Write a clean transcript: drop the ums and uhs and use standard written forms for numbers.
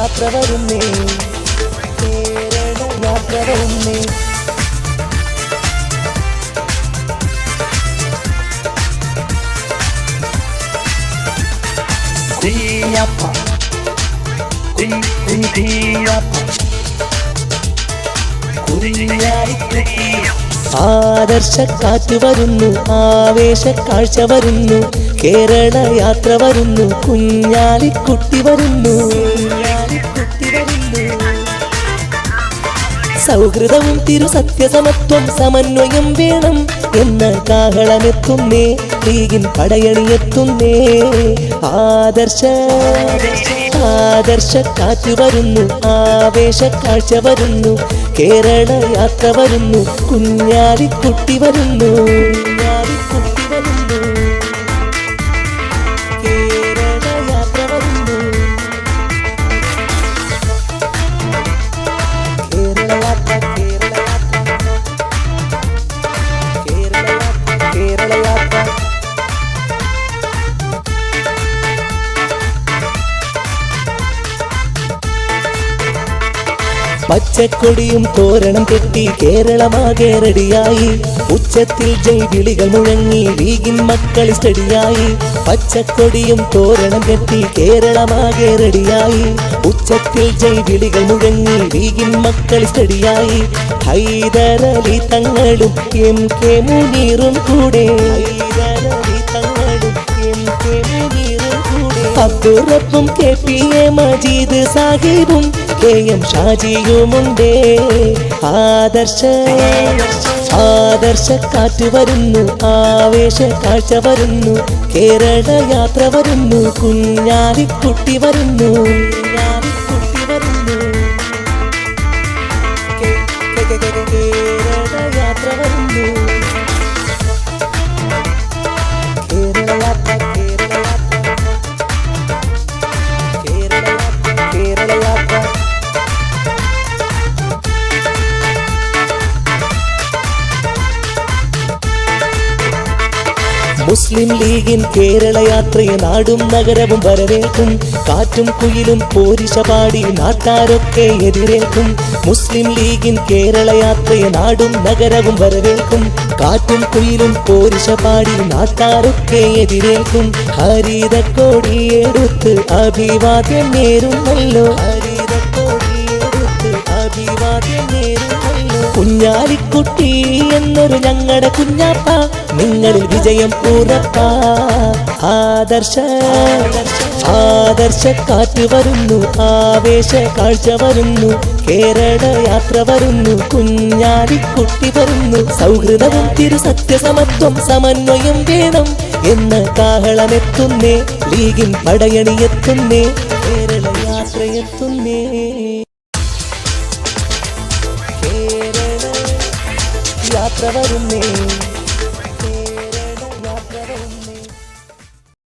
യാത്ര വരുന്നേ, കേരള യാത്ര വരുന്നേ. ആദർശ കാറ്റ് വരുന്നു, ആവേശ കാഴ്ച വരുന്നു, കേരള യാത്ര വരുന്നു, കുഞ്ഞാലിക്കുട്ടി വരുന്നു. സൗഹൃദവും തിരുസത്യസമത്വം സമന്വയം വേണം എന്ന കാഹളമെത്തുന്നേ, ലീഗിൻ പടയണിയെത്തുന്നേ. ആദർശ കാറ്റ് വരുന്നു, ആവേശ കാഴ്ച വരുന്നു, കേരള യാത്ര വരുന്നു, കുഞ്ഞാലിക്കുട്ടി വരുന്നു. കേരള യാത്ര വരുന്നു, കേരള യാത്ര, കേരള യാത്ര. പച്ചക്കൊടിയും തോരണം കെട്ടി കേരളമാകെ റെഡിയായി, ഉച്ചത്തിൽ ജയ് വിളികൾ മുഴങ്ങി ലീഗിൻ മക്കൾ സ്റ്റഡിയായി. പച്ചക്കൊടിയും തോരണം കെട്ടി കേരളമാകെ റെഡിയായി, ഉച്ചത്തിൽ ജയ് വിളികൾ മുഴങ്ങി ലീഗിൻ മക്കൾ സ്റ്റഡിയായി. ഹൈദരലി തങ്ങളും MK മുനീറും കൂടെ, അബ്ദുറബ്ബും KPA മജീദ് സാഹിബും KM ഷാജിയുമുണ്ടേ. ആദർശ കാറ്റ് വരുന്നു, ആവേശ കാഴ്ച വരുന്നു, കേരള യാത്ര വരുന്നു, കുഞ്ഞാലിക്കുട്ടി വരുന്നു. കേരള യാത്ര വരുന്നു, കേരള യാത്ര, കേരള യാത്ര. മുസ്ലിം ലീഗിൻ കേരള യാത്രയെ നാടും നഗരവും വരവേൽക്കും, കാറ്റും കുയിലും പോരിശ പാടി നാട്ടാരൊക്കെ എതിരേൽക്കും. മുസ്ലിം ലീഗിൻ കേരള യാത്രയെ നാടും നഗരവും വരവേൽക്കും, കാറ്റും കുയിലും പോരിശ പാടി നാട്ടാരൊക്കെ എതിരേൽക്കും. ഹരിതക്കൊടിയെടുത്ത് അഭിവാദ്യം നേരുന്നല്ലോ, ഹരിതക്കൊടിയെടുത്ത് അഭിവാദ്യം നേരുന്നല്ലോ. കുഞ്ഞാലിക്കുട്ടി എന്നൊരു ഞങ്ങളുടെ കുഞ്ഞാപ്പ, നിങ്ങളിൽ വിജയം ഉറപ്പാ. ആദർശ കാറ്റ് വരുന്നു, ആവേശ കാഴ്ച വരുന്നു, കേരള യാത്ര വരുന്നു, കുഞ്ഞാലിക്കുട്ടി വരുന്നു. സൗഹൃദവും തിരുസത്യസമത്വം സമന്വയം വേണം എന്ന കാഹളമെത്തുന്നേ, ലീഗിൻ പടയണിയെത്തുന്നേ, കേരള യാത്രയെത്തുന്നേ. കേരള യാത്ര വരുന്നേ.